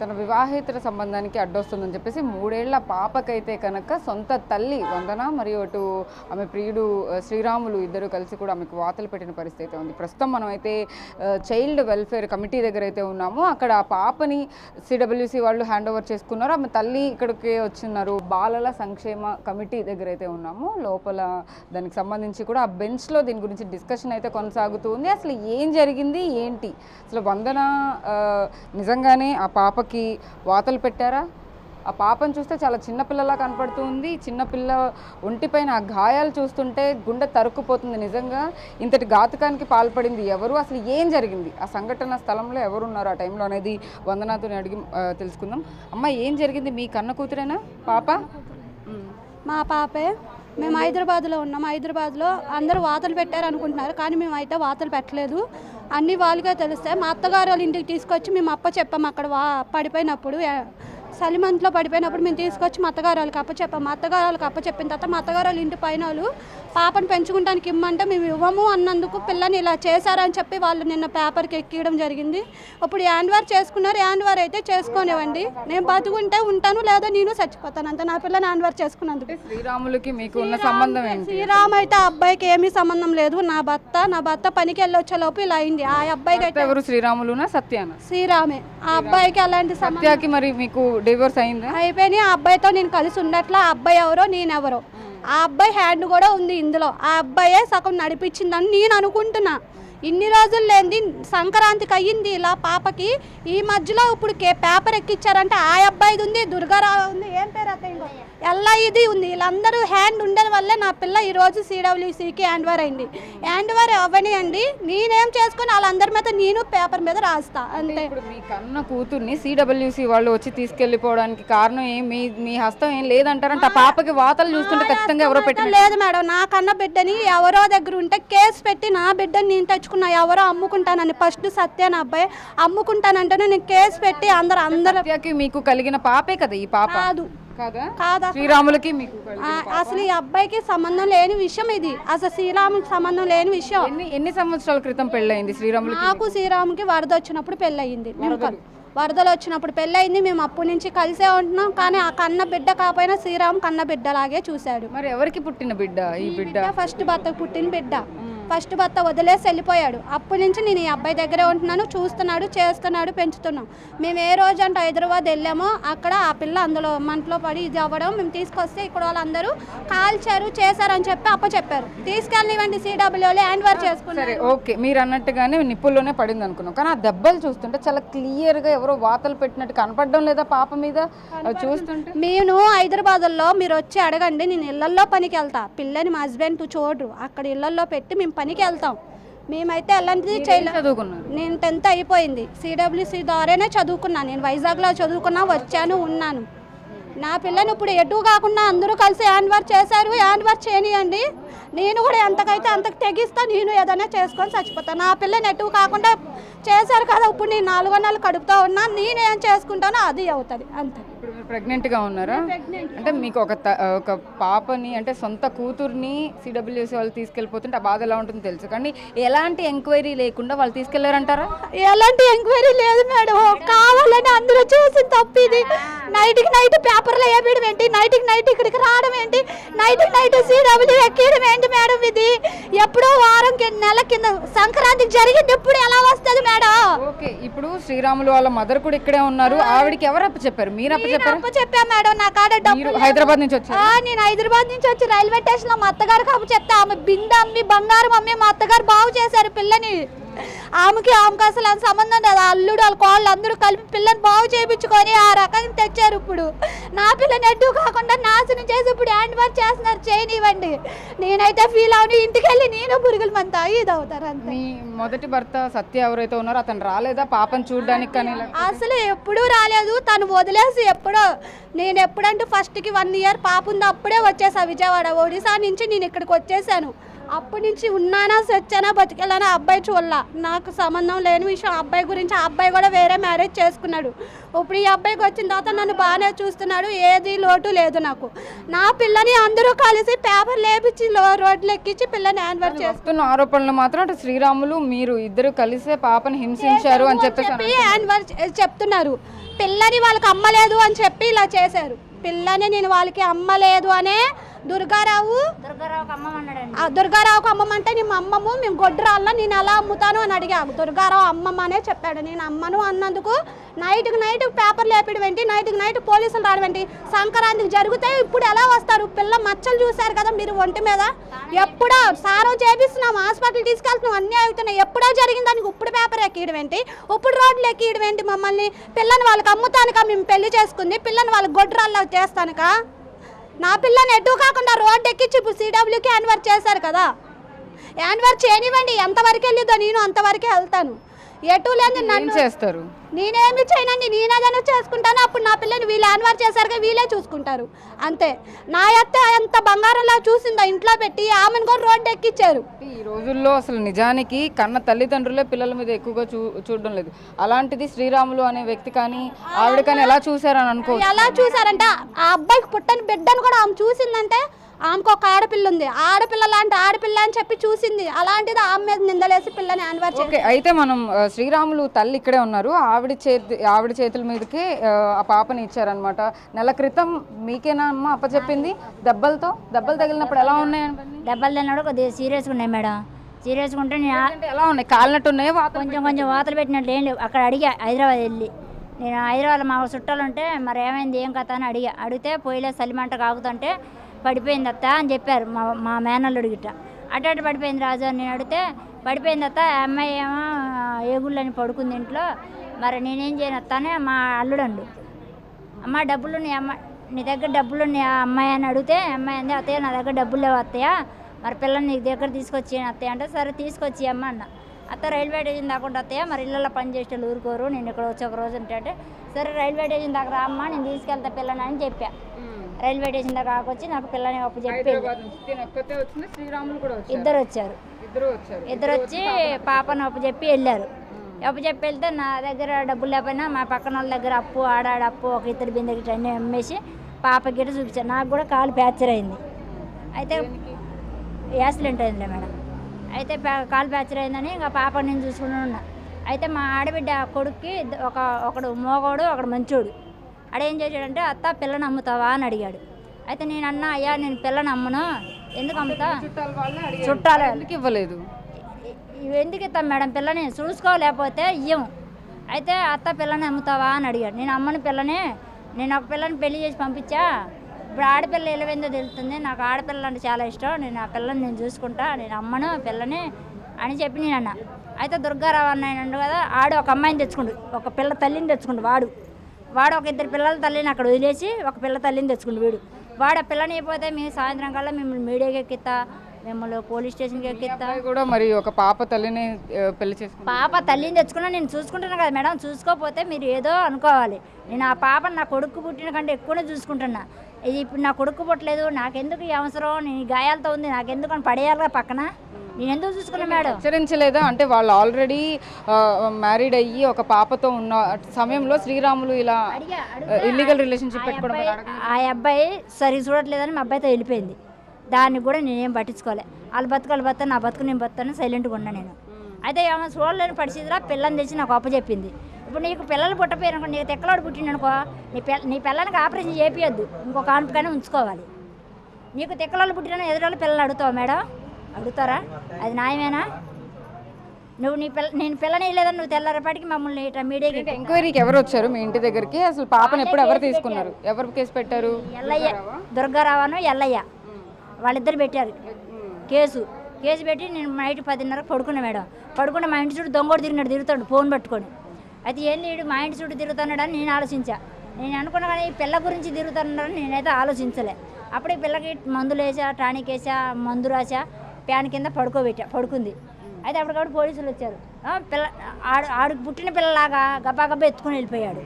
తన వివాహేతర సంబంధానికి అడ్డొస్తుందని చెప్పేసి 3 ఏళ్ల పాపకైతే కనుక సొంత తల్లి వందన మరియు అటు ఆమె ప్రియుడు శ్రీరాములు ఇద్దరు కలిసి కూడా ఆమెకు వాతలు పెట్టిన పరిస్థితి అయితే ఉంది. ప్రస్తుతం మనం అయితే చైల్డ్ వెల్ఫేర్ కమిటీ దగ్గర అయితే ఉన్నాము. అక్కడ ఆ పాపని సిడబ్ల్యూసి వాళ్ళు హ్యాండ్ ఓవర్ చేసుకున్నారు. ఆమె తల్లి ఇక్కడికి వచ్చిన్నారు. బాలల సంక్షేమ కమిటీ దగ్గర అయితే ఉన్నాము. లోపల దానికి సంబంధించి కూడా ఆ బెంచ్లో దీని గురించి డిస్కషన్ అయితే కొనసాగుతుంది. అసలు ఏం జరిగింది ఏంటి, అసలు వందన నిజంగానే ఆ పాపకి వాతలు పెట్టారా? ఆ పాపను చూస్తే చాలా చిన్నపిల్లలా కనపడుతుంది. చిన్నపిల్ల ఒంటిపైన ఆ గాయాలు చూస్తుంటే గుండె తరుక్కుపోతుంది. నిజంగా ఇంతటి ఘాతుకానికి పాల్పడింది ఎవరు, అసలు ఏం జరిగింది, ఆ సంఘటన స్థలంలో ఎవరున్నారు ఆ టైంలో అనేది వందనాతో అడిగి తెలుసుకుందాం. అమ్మ, ఏం జరిగింది? మీ కన్న కూతురేనా పాప? మా పాపే. మేము హైదరాబాద్లో ఉన్నాం. హైదరాబాద్లో అందరూ వాతలు పెట్టారు అనుకుంటున్నారు, కానీ మేము అయితే వాతలు పెట్టలేదు. అన్ని వాళ్ళకే తెలుస్తాయి. మా అత్తగారు వాళ్ళ ఇంటికి తీసుకొచ్చి మేము చెప్పాము. అక్కడ పడిపోయినప్పుడు సలిమంట్లో పడిపోయినప్పుడు మేము తీసుకొచ్చి మా అత్తగారు వాళ్ళకి అప్పచెప్పాము. మా అత్తగారు వాళ్ళకి అప్పచెప్పిన తర్వాత మా అత్తగారు వాళ్ళ ఇంటి పైన వాళ్ళు పాపను పెంచుకుంటానికి ఇమ్మంటే మేము ఇవ్వము అన్నందుకు పిల్లని ఇలా చేశారని చెప్పి వాళ్ళు నిన్న పేపర్కి ఎక్కియడం జరిగింది. ఇప్పుడు హ్యాండ్వార్ చేసుకున్నారు. హ్యాండ్వార్ అయితే చేసుకోనివ్వండి, నేను బతుకుంటే ఉంటాను, లేదా నేను చచ్చిపోతాను అంతే. నా పిల్లని హ్యాండ్వార్ చేసుకున్నందుకు. శ్రీరాములకి మీకు ఉన్న సంబంధం ఏంటి? శ్రీరామ్ అయితే ఆ అబ్బాయికి ఏమీ సంబంధం లేదు. నా భర్త పనికి వెళ్ళొచ్చేలోపు ఇలా అయింది. ఆ అబ్బాయికి అయితే ఎవరు? శ్రీరాములునా సత్యానా? శ్రీరామే. ఆ అబ్బాయికి అలాంటి సత్యాకి మరి మీకు డివోర్స్ అయిందా? అయిపోయినాయి. ఆ అబ్బాయితో నేను కలిసి ఉండట్లా. ఆ అబ్బాయి ఎవరో నేనెవరో. ఆ అబ్బాయి హ్యాండ్ కూడా ఉంది ఇందులో. ఆ అబ్బాయే సగం నడిపించిందని నేను అనుకుంటున్నా. ఇన్ని రోజులు లేనిది సంక్రాంతికి అయ్యింది ఇలా పాపకి. ఈ మధ్యలో ఇప్పుడు పేపర్ ఎక్కిచ్చారంటే ఆ అబ్బాయిది ఉంది, దుర్గారావు ఉంది, ఏం పేరు అతను ఎలా ఇది ఉంది. వీళ్ళందరూ హ్యాండ్ ఉండడం వల్లే నా పిల్ల ఈరోజు సిడబ్ల్యూసీకి హ్యాండ్వార్ అయింది. హ్యాండ్వార్ అవ్వనియండి, నేనేం చేసుకుని వాళ్ళందరి మీద నేను పేపర్ మీద రాస్తా అంతే. ఇప్పుడు మీ కన్న కూతుర్ని సిడబ్ల్యూసీ వాళ్ళు వచ్చి తీసుకెళ్లిపోవడానికి కారణం ఏం? మీ హస్తం ఏం లేదంటారంటే ఆ పాపకి వాతలు చూస్తుంటే ఖచ్చితంగా ఎవరో పెట్టిన లేదు మేడం. నా కన్న బిడ్డని ఎవరో దగ్గర ఉంటే కేసు పెట్టి నా బిడ్డని నేను తెచ్చుకున్నా. ఎవరో అమ్ముకుంటానని ఫస్ట్ సత్యాన అబ్బాయి అమ్ముకుంటానంటేనే నేను కేసు పెట్టి అందరూ మీకు కలిగిన పాపే కదా ఈ పాప? కాదా శ్రీరాములకి మీకు అసలు ఈ అబ్బాయికి సంబంధం లేని విషయం ఇది. అసలు శ్రీరాముకి సంబంధం లేని విషయం. ఎన్ని సంవత్సరాల క్రితం పెళ్ళయింది శ్రీరాములకి? నాకు శ్రీరాముకి వరద వచ్చినప్పుడు పెళ్ళయింది. వరదలు వచ్చినప్పుడు పెళ్ళయింది. మేము అప్పటి నుంచి కలిసే ఉంటున్నాం. కానీ ఆ కన్న బిడ్డ కాకపోయినా శ్రీరామ్ కన్న బిడ్డలాగే చూశాడు. మరి ఎవరికి పుట్టిన బిడ్డ ఈ బిడ్డ? ఫస్ట్ భర్తకు పుట్టిన బిడ్డ. ఫస్ట్ భర్త వదిలేసి వెళ్ళిపోయాడు. అప్పటి నుంచి నేను ఈ అబ్బాయి దగ్గరే ఉంటున్నాను, చూస్తున్నాడు, చేస్తున్నాడు, పెంచుతున్నాం. మేము ఏ రోజు అంటే హైదరాబాద్ వెళ్ళామో అక్కడ ఆ పిల్ల అందులో మంటలో పడి ఇది అవ్వడం మేము తీసుకొస్తే ఇక్కడ వాళ్ళందరూ కాల్చారు చేశారని చెప్పి చెప్పారు. తీసుకెళ్ళనివ్వండి సిడబ్ల్యూలో హ్యాండ్వార్ చేసుకున్నారు. ఓకే, మీరు అన్నట్టుగానే నిప్పుల్లోనే పడింది అనుకున్నాం. కానీ ఆ దెబ్బలు చూస్తుంటే చాలా క్లియర్గా ఎవరో వాతలు పెట్టినట్టు కనపడడం లేదా పాప మీద చూస్తుంటే? నేను హైదరాబాద్లో మీరు వచ్చి అడగండి, నేను ఇళ్లల్లో పనికి వెళ్తా. పిల్లని మా హస్బెండ్ చూడరు, అక్కడ ఇళ్లల్లో పెట్టి మేము పనికి వెళ్తాం. మేమైతే అలాంటిది చేయలేదు. నేను 10th అయిపోయింది. సిడబ్ల్యూసీ ద్వారానే చదువుకున్నాను. నేను వైజాగ్లో చదువుకున్నా, వచ్చాను, ఉన్నాను. నా పిల్లని ఇప్పుడు ఎటు కాకుండా అందరూ కలిసి హ్యాండ్వార్ చేశారు. హ్యాండ్వార్ చేయనియండి, నేను కూడా ఎంతకైతే అంతకు తెగిస్తా, నేను ఏదైనా చేసుకొని చచ్చిపోతాను. నా పిల్లని ఎటు కాకుండా చేశారు కదా, ఇప్పుడు నేను 4 నెలలు కడుపుతా ఉన్నా, నేనేం చేసుకుంటానో అది అవుతుంది అంతే. ఇప్పుడు మీరు ప్రెగ్నెంట్గా ఉన్నారా? అంటే మీకు ఒక పాపని అంటే సొంత కూతుర్ని సిడబ్ల్యూసీ వాళ్ళు తీసుకెళ్ళిపోతుంటే ఆ బాధ ఎలా ఉంటుందో తెలుసు, కానీ ఎలాంటి ఎంక్వైరీ లేకుండా వాళ్ళు తీసుకెళ్లారంటారా? ఎలాంటి ఎంక్వైరీ లేదు మేడం. కావాలని అందరూ చేసిన తప్పు ఇది. నైట్కి నైట్ పేపర్లో వేయడం ఏంటి, నైట్కి నైట్ ఇక్కడికి రావడం ఏంటి, నైట్కి నైట్ సిడబ్ల్యూ ఎక్కేయడం ఏంటి మేడం? ఇది ఎప్పుడో వారం నెల కింద సంక్రాంతికి జరిగింది, ఇప్పుడు ఎలా వస్తుంది మేడం? ఓకే, ఇప్పుడు శ్రీరాములు వాళ్ళ మదర్ కూడా ఇక్కడే ఉన్నారు. ఆవిడకి ఎవరు అప్పచెప్పారు? మీరు చెప్పా మేడం. నా కాడ డబ్బు హైదరాబాద్ నుంచి వచ్చి నేను హైదరాబాద్ నుంచి వచ్చి రైల్వే స్టేషన్ లో మా అత్తగారికి అప్పచెప్తా. ఆమె బిందె అమ్మి బంగారం అమ్మి మా అత్తగారు బాగు చేశారు పిల్లని. ఆమెకి అసలు అంత సంబంధం లేదు. అల్లుడు వాళ్ళ కోళ్ళు అందరూ కలిపి పిల్లని బాగు చేయించుకొని ఆ రకంగా తెచ్చారు. ఇప్పుడు నా పిల్లని ఎడ్డు కాకుండా నాశనం చేసి ఇప్పుడు హ్యాండ్ వాష్ చేస్తున్నారు. చేయనివ్వండి, నేనైతే ఫీల్ అవును. ఇంటికి వెళ్ళి నేను పురుగుల మంతా ఇది అవుతారు అంతే. మీ మొదటి భర్త సత్య ఎవరైతే ఉన్నారో అతను రాలేదా పాపను చూడడానికి? కానీ అసలు ఎప్పుడూ రాలేదు. తను వదిలేసి ఎప్పుడో, నేను ఎప్పుడంటే ఫస్ట్కి 1 year పాప ఉంది అప్పుడే వచ్చేసా. విజయవాడ ఒడిశా నుంచి నేను ఇక్కడికి వచ్చేసాను. అప్పటి నుంచి ఉన్నానా సచ్చానా బతికెళ్ళానా అబ్బాయి చూడాల. నాకు సంబంధం లేని విషయం అబ్బాయి గురించి. ఆ అబ్బాయి కూడా వేరే మ్యారేజ్ చేసుకున్నాడు. ఇప్పుడు ఈ అబ్బాయికి వచ్చిన తర్వాత నన్ను బాగానే చూస్తున్నాడు, ఏది లోటు లేదు నాకు. నా పిల్లని అందరూ కలిసి పేపర్ లేపించి రోడ్లు ఎక్కించి పిల్లని యాన్వర్ చేస్తున్న ఆరోపణలు మాత్రం అటు శ్రీరాములు మీరు ఇద్దరు కలిసే పాపని హింసించారు అని చెప్పి యాన్వర్ చెప్తున్నారు. పిల్లని వాళ్ళకి అమ్మలేదు అని చెప్పి ఇలా చేశారు. పిల్లని నేను వాళ్ళకి అమ్మలేదు అనే దుర్గారావుకు అమ్మమంటే నేను అమ్మము, మేము గొడ్రాల్లో నేను ఎలా అమ్ముతాను అని అడిగాను. దుర్గారావు అమ్మమ్మ అనే చెప్పాడు. నేను అమ్మను అన్నందుకు నైట్ పేపర్ లేపిడు ఏంటి, నైట్ పోలీసులు రావడం ఏంటి. సంక్రాంతికి జరిగితే ఇప్పుడు ఎలా వస్తారు? పిల్ల మచ్చలు చూశారు కదా మీరు ఒంటి మీద. ఎప్పుడో సారం చేపిస్తున్నాం, హాస్పిటల్ తీసుకెళ్తున్నాం, అన్నీ అవుతున్నాయి. ఎప్పుడో జరిగిన దానికి ఇప్పుడు పేపర్ ఎక్కియడం ఏంటి, ఇప్పుడు రోడ్లు ఎక్కియడం ఏంటి? మమ్మల్ని పిల్లని వాళ్ళకి అమ్ముతానుక మేము పెళ్లి చేసుకుంది, పిల్లని వాళ్ళకి గొడ్రాల్లో చేస్తానుక. నా పిల్లని ఎటు కాకుండా రోడ్డు ఎక్కించి ఇప్పుడు సిడబ్ల్యూకి యాన్వర్ చేశారు కదా. యాన్వర్ చేయనివ్వండి, ఎంతవరకు వెళ్ళిద్దో నేను అంతవరకే వెళ్తాను. ఎటు లేదు నన్ను చేస్తారు. నేనేమి చేయనండి, నేనేదైనా చేసుకుంటాను. అప్పుడు నా పిల్లని వీళ్ళు యాన్వర్ చేశారుగా, వీళ్ళే చూసుకుంటారు అంతే. నా అత్త ఎంత బంగారంలా చూసిందో ఇంట్లో పెట్టి ఆమెను కూడా రోడ్డు ఎక్కించారు. ఈ రోజుల్లో అసలు నిజానికి కన్న తల్లిదండ్రులే పిల్లల మీద ఎక్కువగా చూడడం లేదు. అలాంటిది శ్రీరాములు అనే వ్యక్తి కానీ ఆవిడ కానీ ఎలా చూసారని అనుకో. ఎలా చూసారంటే ఆ అబ్బాయికి పుట్టని బిడ్డను కూడా ఆమె చూసిందంటే ఆమెకు ఒక ఆడపిల్ల ఉంది, ఆడపిల్ల లాంటి ఆడపిల్ల అని చెప్పి చూసింది. అలాంటిది ఆమె మీద నిందలేసి పిల్లని యాన్వర్ చేసి. అయితే మనం శ్రీరాములు తల్లి ఇక్కడే ఉన్నారు. ఆవిడ చేతుల మీదకి ఆ పాపని ఇచ్చారనమాట. నెల క్రితం మీకేనా అమ్మ అప్పచెప్పింది? దెబ్బలు తగిలినప్పుడు ఎలా ఉన్నాయండి? దెబ్బలు తిన్నాడు కొద్దిగా సీరియస్గా ఉన్నాయి మేడం. సీరియస్గా ఉంటే నేను ఎలా ఉన్నాయి? కాలినట్టు ఉన్నాయి, కొంచెం వాతలు పెట్టినట్లు ఏం లేవు. అక్కడ అడిగా హైదరాబాద్ వెళ్ళి, నేను హైదరాబాద్ మా చుట్టాలు ఉంటే మరి ఏమైంది ఏం కథ అని అడిగితే పొయ్యిలో సలిమంట కాగుతుంటే పడిపోయింది అత్త అని చెప్పారు మా మేనల్లుడు గిట్ట. అటు పడిపోయింది రాజు అని నేను అడిగితే పడిపోయింది అత్త, అమ్మాయి ఏమో ఏగుళ్ళని పడుకుంది ఇంట్లో, మరి నేనేం చేయను అత్త అని మా అల్లుడండు. అమ్మ డబ్బులు నీ దగ్గర డబ్బులు ఆ అమ్మాయి అని అడిగితే అమ్మాయి అంది, అత్తయ్య నా దగ్గర డబ్బులు లేవు అత్తయ్య, మరి పిల్లల్ని నీ దగ్గర తీసుకొచ్చి అత్తయ్య అంటే సరే తీసుకొచ్చి అమ్మ అన్న. అత్త రైల్వే స్టేషన్ దాకా అత్తయ్య, మరి ఇళ్ళల్లో పని చేసేటోళ్ళు ఊరుకోరు, నేను ఇక్కడ వచ్చి ఒక రోజు అంటే సరే రైల్వే స్టేషన్ దాకా రా అమ్మ, నేను తీసుకెళ్తా పిల్లని అని చెప్పా. రైల్వే స్టేషన్ దగ్గర వచ్చి నాకు పిల్లని అప్పు చెప్పి ఇద్దరు వచ్చి పాపను అప్పు చెప్పి వెళ్ళారు. అప్పు చెప్పి వెళ్తే నా దగ్గర డబ్బులు లేకపోయినా మా పక్కన వాళ్ళ దగ్గర అప్పు ఆడాడప్పు ఒక ఇద్దరు బిందెకి అన్నీ అమ్మేసి పాప గిట్ట చూపించారు. నాకు కూడా కాలు ఫ్రాక్చర్ అయింది. అయితే యాక్సిడెంట్ అయిందిలే మేడం. అయితే కాలు ఫ్రాక్చర్ అయిందని ఇంకా పాప నేను చూసుకుని ఉన్నా. అయితే మా ఆడబిడ్డ కొడుక్కి ఒకడు మోగోడు ఒకడు మంచోడు. అడేం చేశాడంటే అత్త పిల్లని అమ్ముతావా అని అడిగాడు. అయితే నేను అన్నా అయ్యా నేను పిల్లని అమ్మను, ఎందుకు అమ్ముతా, చుట్టాలు ఎందుకు ఇవ్వలేదు, ఎందుకు ఇస్తాం మేడం పిల్లని చూసుకోలేకపోతే ఇయ్యం. అయితే అత్త పిల్లని అమ్ముతావా అని అడిగాడు. నేను అమ్మని పిల్లని, నేను ఒక పిల్లని పెళ్లి చేసి పంపించా, ఇప్పుడు ఆడపిల్ల ఎలవేందో తెలుస్తుంది, నాకు ఆడపిల్ల అంటే చాలా ఇష్టం, నేను ఆ పిల్లని నేను చూసుకుంటా, నేను అమ్మను పిల్లని అని చెప్పి నేను అన్నా. అయితే దుర్గారావు అన్నాడు కదా, ఆడు ఒక అమ్మాయిని తెచ్చుకుండు, ఒక పిల్ల తల్లిని తెచ్చుకుండు. వాడు ఒక ఇద్దరు పిల్లల తల్లిని అక్కడ వదిలేసి ఒక పిల్ల తల్లిని తెచ్చుకుండు. వాడు ఆ పిల్లని అయిపోతే మేము సాయంత్రం కల్లా మిమ్మల్ని మీడియాకి ఎక్కిస్తా, మిమ్మల్ని పోలీస్ స్టేషన్కి ఎక్కిస్తా. కూడా మరి ఒక పాప తల్లిని పెళ్లి చేసుకుని పాప తల్లిని తెచ్చుకున్నా నేను చూసుకుంటున్నా కదా మేడం. చూసుకోకపోతే మీరు ఏదో అనుకోవాలి. నేను ఆ పాపను నా కొడుకు పుట్టిన కంటే ఎక్కువనే చూసుకుంటున్నా. ఇది ఇప్పుడు నా కొడుకు పుట్టలేదు, నాకెందుకు ఈ అవసరం, నేను గాయాలతో ఉంది, నాకెందుకు అని పడేయాలిగా పక్కన, నేను ఎందుకు చూసుకున్నా మేడం. హెచ్చరించలేదా? అంటే వాళ్ళు ఆల్రెడీ మ్యారీడ్ అయ్యి ఒక పాపతో ఉన్న సమయంలో శ్రీరాములు ఇలా ఇల్లీగల్ రిలేషన్షిప్ పెట్టుకోవడం, ఆ అబ్బాయి సరిగ్గా చూడట్లేదని మా అబ్బాయితో వెళ్ళిపోయింది. దాన్ని కూడా నేనేం పట్టించుకోలే. వాళ్ళు బతుకు నా బతుకు నేను బతుకుని సైలెంట్గా ఉన్నా నేను. అయితే ఏమో చూడలేని పరిస్థితిలో పిల్లని తెచ్చి నాకు అప్పచెప్పింది. ఇప్పుడు నీకు పిల్లలు పుట్టపోయారనుకో, నీకు తెక్కలోడు పుట్టిండనుకో, నీ పిల్లలకి ఆపరేషన్ చేపియొద్దు, ఇంకో కాన్పుగానే ఉంచుకోవాలి. నీకు తెక్కలోళ్ళు పుట్టిన ఎదురోళ్ళు పిల్లలు అడుగుతావా మేడం? అడుగుతారా? అది న్యాయమేనా? నువ్వు నేను పిల్లని లేదని నువ్వు తెల్లరేపటికి మమ్మల్ని ఇట్లా మీడియాకి ఎంక్వైరీకి ఎవరు వచ్చారు మీ ఇంటి దగ్గరికి? అసలు పాపను ఎప్పుడు ఎవరు తీసుకున్నారు? ఎవరు కేసు పెట్టారు? ఎల్లయ్య, దుర్గారావును ఎల్లయ్య వాళ్ళిద్దరు పెట్టారు కేసు పెట్టి నేను నైట్ 10:30 పడుకున్నా మేడం. పడుకున్న మా ఇంటి చుట్టూ దొంగోడు తిరుగుతాడు ఫోన్ పట్టుకొని. అయితే ఏంది వీడు మా ఇంటి చుట్టూ తిరుగుతున్నాడని నేను ఆలోచించా. నేను అనుకున్నా కానీ ఈ పిల్ల గురించి తిరుగుతున్నాడని నేనైతే ఆలోచించలే. అప్పుడు ఈ పిల్లకి మందులు వేసా, టానిక్ వేసా, మందు రాసా, ఫ్యాన్ కింద పడుకుంది. అయితే అప్పటికప్పుడు పోలీసులు వచ్చారు. పిల్ల ఆడికి పుట్టిన పిల్లలాగా గబ్బా ఎత్తుకుని వెళ్ళిపోయాడు.